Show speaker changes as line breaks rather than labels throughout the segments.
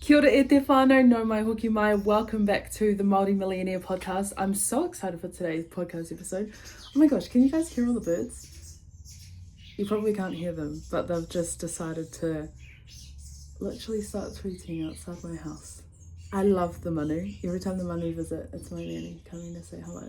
Kia ora e te whānau, no mai hoki mai. Welcome back to the Māori Millionaire podcast. I'm so excited for today's podcast episode. Oh my gosh, can you guys hear all the birds? You probably can't hear them, but they've just decided to literally start tweeting outside my house. I love the manu. Every time the manu visit, it's my nanny coming to say hello.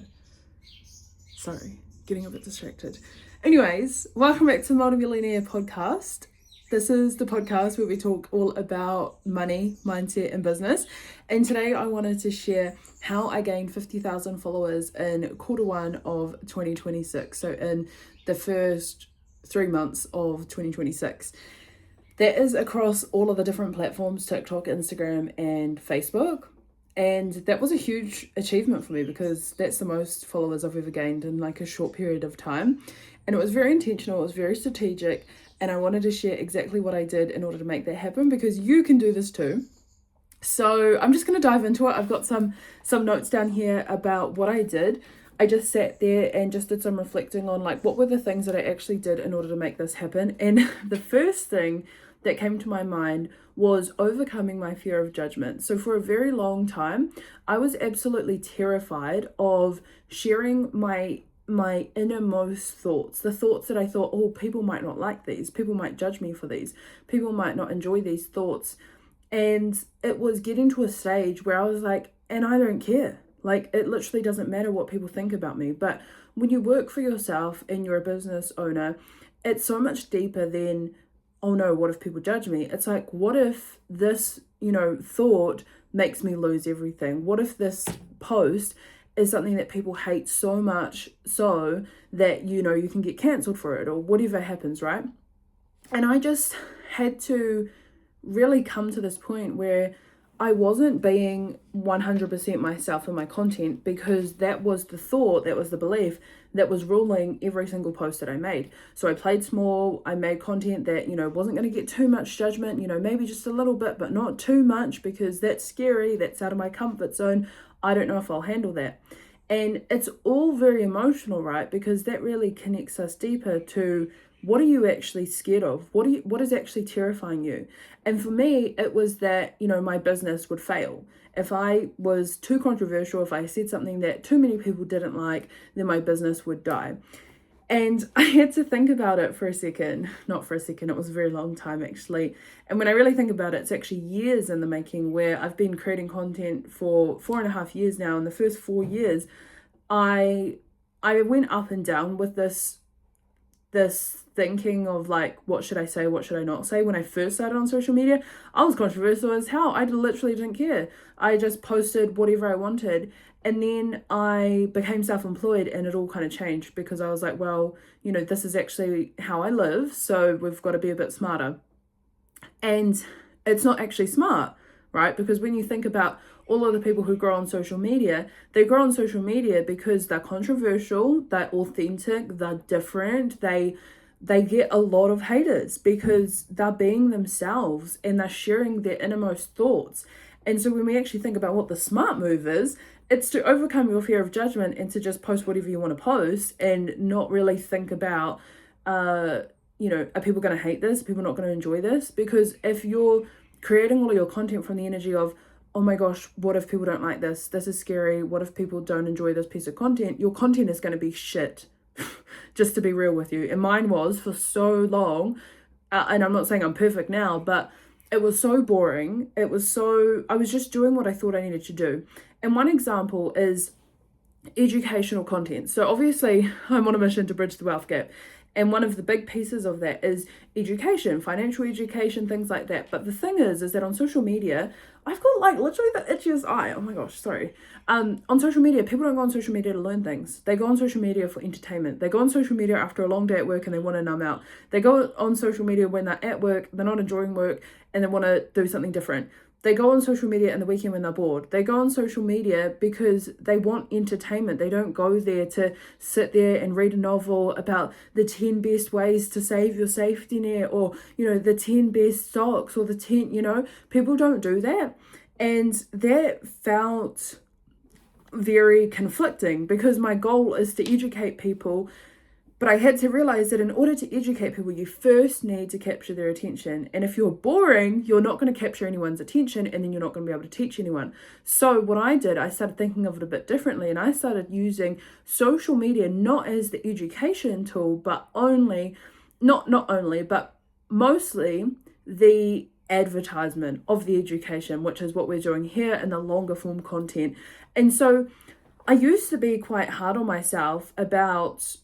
Sorry, getting a bit distracted. Anyways, welcome back to the Māori Millionaire podcast. This is the podcast where we talk all about money, mindset, and business. And today I wanted to share how I gained 50,000 followers in Q1 of 2026. So in the first 3 months of 2026. That is across all of the different platforms, TikTok, Instagram, and Facebook. And that was a huge achievement for me because that's the most followers I've ever gained in like a short period of time. And it was very intentional, it was very strategic. And I wanted to share exactly what I did in order to make that happen because you can do this too. So I'm just going to dive into it. I've got some notes down here about what I did. I just sat there and just did some reflecting on like what were the things that I actually did in order to make this happen. And the first thing that came to my mind was overcoming my fear of judgment. So for a very long time, I was absolutely terrified of sharing my innermost thoughts, the thoughts that I thought, oh, people might not like these, people might judge me for these, people might not enjoy these thoughts. And it was getting to a stage where I was like, and I don't care. Like, it literally doesn't matter what people think about me. But when you work for yourself and you're a business owner, it's so much deeper than, oh no, what if people judge me? It's like, what if this, thought makes me lose everything? What if this post is something that people hate so much so that, you can get cancelled for it or whatever happens, right? And I just had to really come to this point where I wasn't being 100% myself in my content because that was the thought, that was the belief that was ruling every single post that I made. So I played small, I made content that, wasn't going to get too much judgment, maybe just a little bit, but not too much because that's scary, that's out of my comfort zone. I don't know if I'll handle that. And it's all very emotional, right? Because that really connects us deeper to what are you actually scared of? What is actually terrifying you? And for me, it was that, my business would fail. If I was too controversial, if I said something that too many people didn't like, then my business would die. And I had to think about it for a second. Not for a second, it was a very long time actually. And when I really think about it, it's actually years in the making where I've been creating content for 4.5 years now. In the first 4 years, I went up and down with this thinking of like, what should I say, what should I not say? When I first started on social media, I was controversial as hell. I literally didn't care. I just posted whatever I wanted. And then I became self-employed and it all kind of changed because I was like, well, this is actually how I live. So we've got to be a bit smarter. And it's not actually smart, right? Because when you think about all of the people who grow on social media, they grow on social media because they're controversial, they're authentic, they're different, they get a lot of haters because they're being themselves and they're sharing their innermost thoughts. And so when we actually think about what the smart move is, it's to overcome your fear of judgment and to just post whatever you want to post and not really think about, are people going to hate this? Are people not going to enjoy this? Because if you're creating all of your content from the energy of, oh my gosh, what if people don't like this? This is scary. What if people don't enjoy this piece of content? Your content is going to be shit, just to be real with you. And mine was for so long, and I'm not saying I'm perfect now, but it was so boring. I was just doing what I thought I needed to do. And one example is educational content. So obviously I'm on a mission to bridge the wealth gap. And one of the big pieces of that is education, financial education, things like that. But the thing is that on social media, I've got like literally the itchiest eye. Oh my gosh, sorry. On social media, people don't go on social media to learn things. They go on social media for entertainment. They go on social media after a long day at work and they want to numb out. They go on social media when they're at work, they're not enjoying work, and they want to do something different. They go on social media in the weekend when they're bored. They go on social media because they want entertainment. They don't go there to sit there and read a novel about the 10 best ways to save your safety net or, the 10 best stocks or the 10, people don't do that. And that felt very conflicting because my goal is to educate people But I had to realize that in order to educate people, you first need to capture their attention. And if you're boring, you're not going to capture anyone's attention, and then you're not going to be able to teach anyone. So what I did, I started thinking of it a bit differently, and I started using social media not as the education tool, but mostly the advertisement of the education, which is what we're doing here in the longer form content. And so I used to be quite hard on myself about,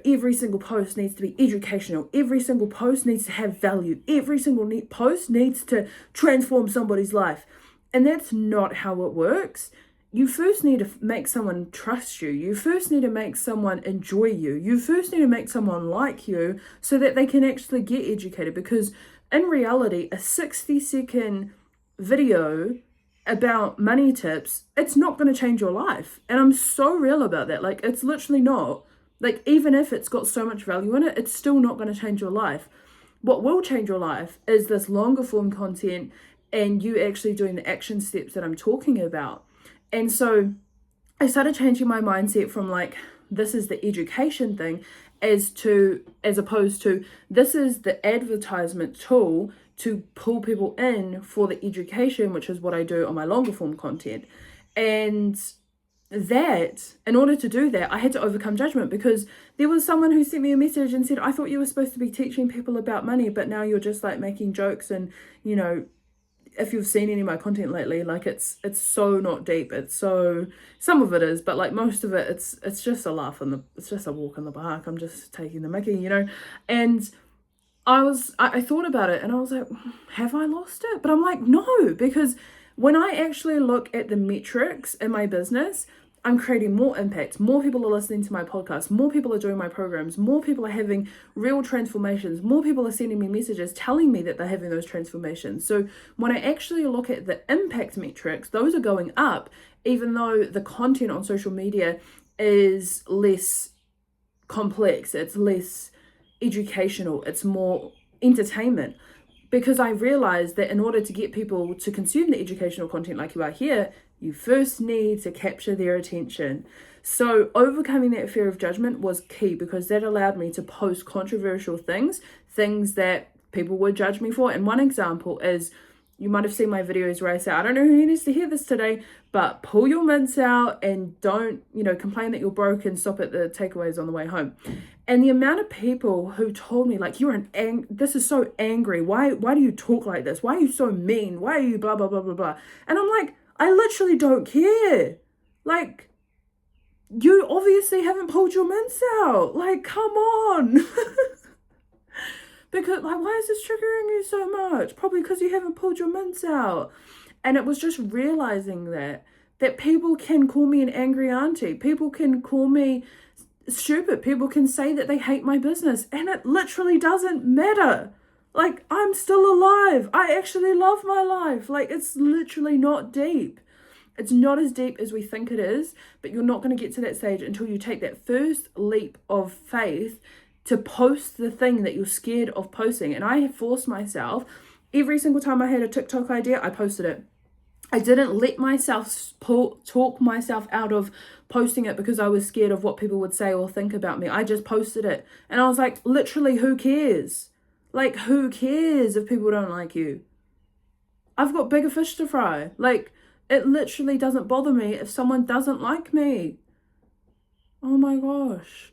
every single post needs to be educational. Every single post needs to have value. Every single post needs to transform somebody's life. And that's not how it works. You first need to make someone trust you. You first need to make someone enjoy you. You first need to make someone like you so that they can actually get educated. Because in reality, a 60-second video about money tips, it's not going to change your life. And I'm so real about that. Like, it's literally not. Like, even if it's got so much value in it, it's still not going to change your life. What will change your life is this longer form content and you actually doing the action steps that I'm talking about. And so I started changing my mindset from like, this is the education thing, as opposed to this is the advertisement tool to pull people in for the education, which is what I do on my longer form content. And that, in order to do that, I had to overcome judgment, because there was someone who sent me a message and said, I thought you were supposed to be teaching people about money, but now you're just like making jokes. And, if you've seen any of my content lately, like it's so not deep. It's so, some of it is, but like most of it, it's just a laugh it's just a walk in the park. I'm just taking the mickey, and I thought about it and I was like, have I lost it? But I'm like, no, because when I actually look at the metrics in my business, I'm creating more impact. More people are listening to my podcast. More people are doing my programs. More people are having real transformations. More people are sending me messages telling me that they're having those transformations. So when I actually look at the impact metrics, those are going up, even though the content on social media is less complex. It's less educational. It's more entertainment. Because I realized that in order to get people to consume the educational content like you are here, you first need to capture their attention. So overcoming that fear of judgment was key, because that allowed me to post controversial things that people would judge me for. And one example is, you might have seen my videos where I say, I don't know who needs to hear this today, but pull your mints out and don't, complain that you're broke and stop at the takeaways on the way home. And the amount of people who told me, like, this is so angry. Why do you talk like this? Why are you so mean? Why are you blah, blah, blah, blah, blah? And I'm like, I literally don't care. Like, you obviously haven't pulled your mints out. Like, come on. Because, like, why is this triggering you so much? Probably because you haven't pulled your mints out. And it was just realizing that people can call me an angry auntie. People can call me stupid. People can say that they hate my business. And it literally doesn't matter. Like, I'm still alive. I actually love my life. Like, it's literally not deep. It's not as deep as we think it is, but you're not going to get to that stage until you take that first leap of faith to post the thing that you're scared of posting. And I forced myself, every single time I had a TikTok idea, I posted it. I didn't let myself talk myself out of posting it because I was scared of what people would say or think about me. I just posted it. And I was like, literally, who cares? Like, who cares if people don't like you? I've got bigger fish to fry. Like, it literally doesn't bother me if someone doesn't like me. Oh my gosh.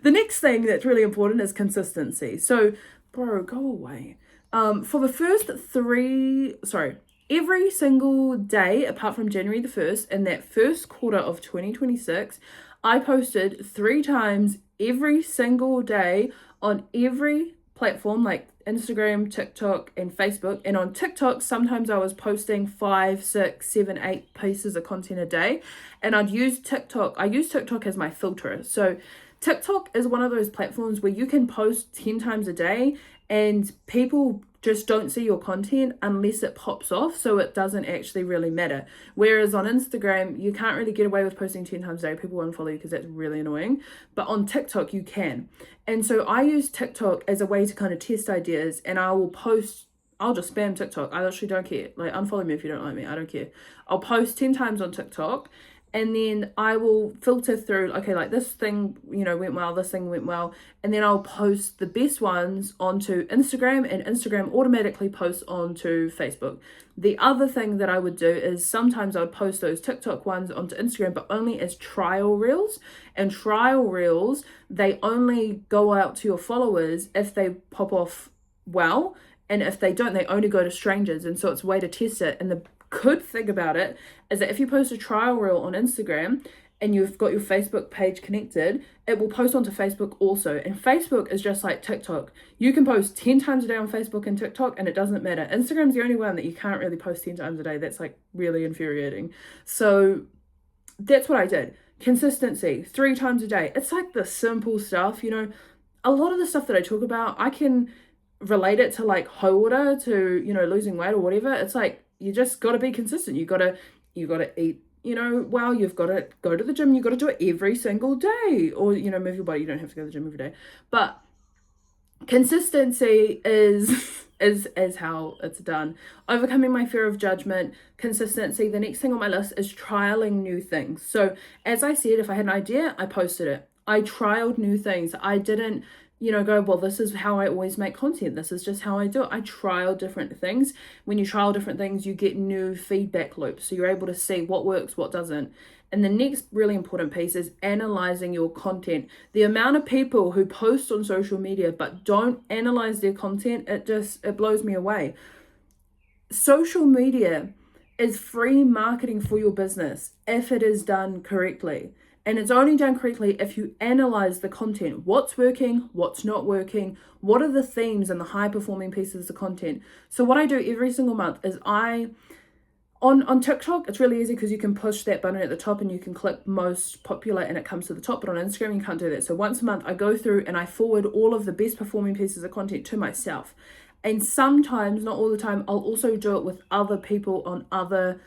The next thing that's really important is consistency. So, bro, go away. For the first every single day apart from January the 1st in that first quarter of 2026, I posted 3 times every single day on every platform, like Instagram, TikTok, and Facebook. And on TikTok, sometimes I was posting 5, 6, 7, 8 pieces of content a day. And I use TikTok as my filter. So TikTok is one of those platforms where you can post 10 times a day and people just don't see your content unless it pops off, so it doesn't actually really matter. Whereas on Instagram, you can't really get away with posting 10 times a day. People won't follow you because that's really annoying. But on TikTok, you can. And so I use TikTok as a way to kind of test ideas, and I'll just spam TikTok. I literally don't care. Like, unfollow me if you don't like me. I don't care. I'll post 10 times on TikTok, And then I will filter through, okay, like this thing, went well, this thing went well. And then I'll post the best ones onto Instagram, and Instagram automatically posts onto Facebook. The other thing that I would do is sometimes I would post those TikTok ones onto Instagram, but only as trial reels. And trial reels, they only go out to your followers if they pop off well. And if they don't, they only go to strangers. And so it's a way to test it. And the good thing about it is that if you post a trial reel on Instagram and you've got your Facebook page connected, it will post onto Facebook also. And Facebook is just like TikTok. You can post 10 times a day on Facebook and TikTok and it doesn't matter. Instagram's the only one that you can't really post 10 times a day. That's like really infuriating. So that's what I did. Consistency, 3 times a day. It's like the simple stuff, a lot of the stuff that I talk about, I can relate it to like water, to, losing weight or whatever. It's like, you just got to be consistent. You got to eat, well, you've got to go to the gym. You got to do it every single day, or, move your body. You don't have to go to the gym every day, but consistency is how it's done. Overcoming my fear of judgment, consistency. The next thing on my list is trialing new things. So as I said, if I had an idea, I posted it. I trialed new things. I didn't go, well, this is how I always make content. This is just how I do it. I trial different things. When you trial different things, you get new feedback loops. So you're able to see what works, what doesn't. And the next really important piece is analyzing your content. The amount of people who post on social media but don't analyze their content, it blows me away. Social media is free marketing for your business if it is done correctly. And it's only done correctly if you analyze the content. What's working, what's not working, what are the themes and the high performing pieces of content. So what I do every single month is on TikTok, it's really easy because you can push that button at the top and you can click most popular and it comes to the top. But on Instagram, you can't do that. So once a month, I go through and I forward all of the best performing pieces of content to myself. And sometimes, not all the time, I'll also do it with other people on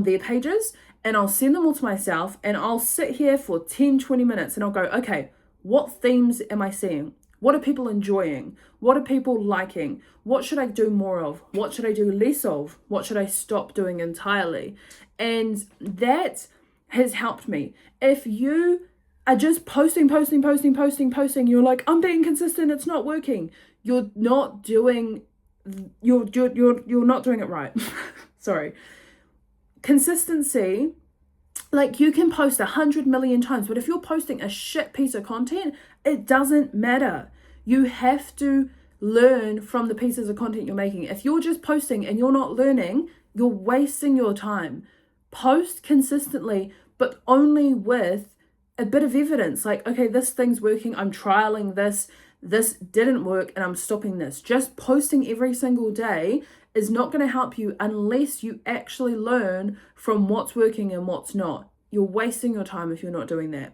their pages, and I'll send them all to myself, and I'll sit here for 10-20 minutes and I'll go, okay, what themes am I seeing? What are people enjoying? What are people liking? What should I do more of? What should I do less of? What should I stop doing entirely? And that has helped me. If you are just posting, you're like, I'm being consistent, it's not working. You're not doing it right. Sorry. Consistency, like you can post 100 million times, but if you're posting a shit piece of content, it doesn't matter. You have to learn from the pieces of content you're making. If you're just posting and you're not learning, you're wasting your time. Post consistently, but only with a bit of evidence. Like, okay, this thing's working. I'm trialing this. This didn't work and I'm stopping this. Just posting every single day is not going to help you unless you actually learn from what's working and what's not. You're wasting your time if you're not doing that.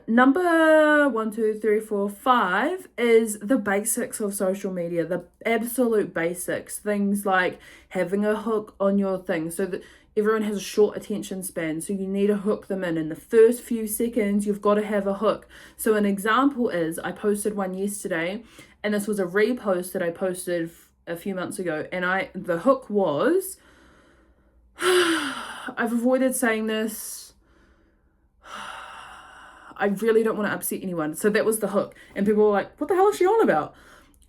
Number 1, 2, 3, 4, 5 is the basics of social media, the absolute basics. Things like having a hook on your thing so that everyone has a short attention span. So you need to hook them in. In the first few seconds, you've got to have a hook. So an example is I posted one yesterday, and this was a repost that I posted a few months ago. And the hook was, I've avoided saying this, I really don't want to upset anyone. So that was the hook. And people were like, what the hell is she on about?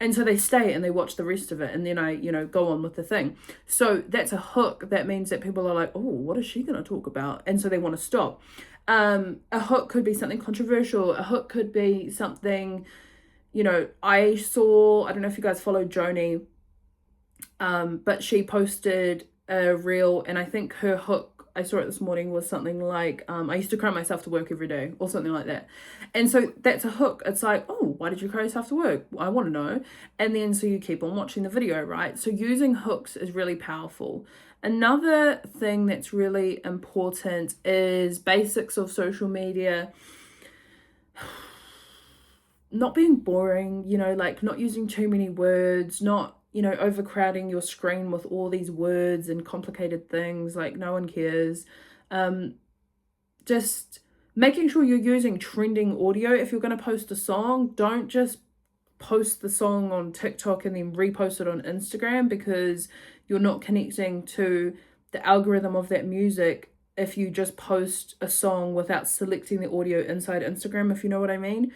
And so they stay and they watch the rest of it. And then I, go on with the thing. So that's a hook. That means that people are like, oh, what is she going to talk about? And so they want to stop. A hook could be something controversial. A hook could be something, I don't know if you guys follow Joni, but she posted a reel, and I think her hook, I saw it this morning, was something like, I used to cry myself to work every day, or something like that. And so that's a hook. It's like, oh, why did you cry yourself to work? I want to know. And then so you keep on watching the video, right? So using hooks is really powerful. Another thing that's really important is basics of social media. Not being boring, like not using too many words, not overcrowding your screen with all these words and complicated things, like no one cares. Just making sure you're using trending audio. If you're going to post a song, don't just post the song on TikTok and then repost it on Instagram, because you're not connecting to the algorithm of that music if you just post a song without selecting the audio inside Instagram, if you know what I mean.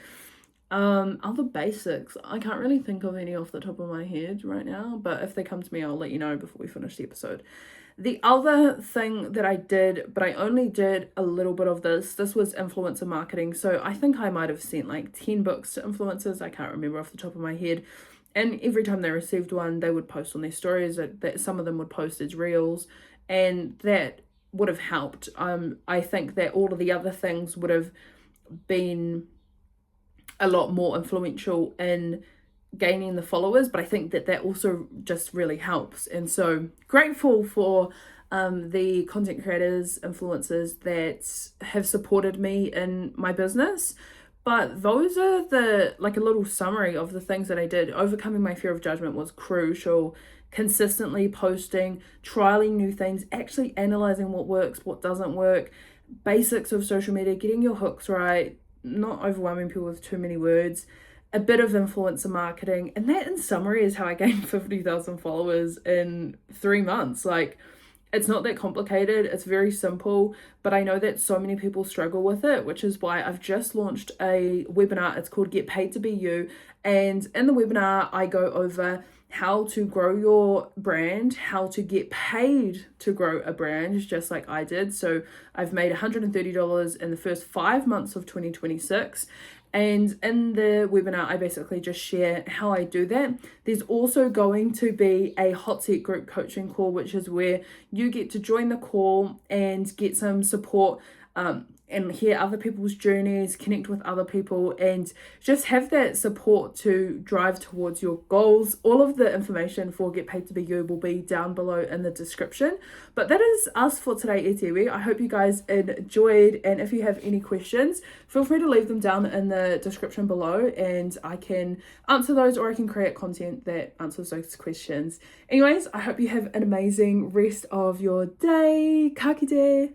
Other basics, I can't really think of any off the top of my head right now, but if they come to me, I'll let you know before we finish the episode. The other thing that I did, but I only did a little bit of this was influencer marketing. So I think I might have sent like 10 books to influencers. I can't remember off the top of my head. And every time they received one, they would post on their stories, that some of them would post as reels, and that would have helped. I think that all of the other things would have been a lot more influential in gaining the followers, but I think that also just really helps. And so grateful for the content creators, influencers that have supported me in my business. But those are like a little summary of the things that I did. Overcoming my fear of judgment was crucial. Consistently posting, trialing new things, actually analyzing what works, what doesn't work, basics of social media, getting your hooks right, not overwhelming people with too many words, a bit of influencer marketing. And that in summary is how I gained 50,000 followers in 3 months. Like, it's not that complicated, it's very simple, but I know that so many people struggle with it, which is why I've just launched a webinar. It's called Get Paid to Be You. And in the webinar, I go over how to grow your brand, how to get paid to grow a brand, just like I did. So I've made $130 in the first 5 months of 2026. And in the webinar, I basically just share how I do that. There's also going to be a hot seat group coaching call, which is where you get to join the call and get some support, and hear other people's journeys, connect with other people, and just have that support to drive towards your goals. All of the information for Get Paid to Be You will be down below in the description. But that is us for today, e Tiwi. I hope you guys enjoyed, and if you have any questions, feel free to leave them down in the description below, and I can answer those, or I can create content that answers those questions. Anyways, I hope you have an amazing rest of your day. Ka kite.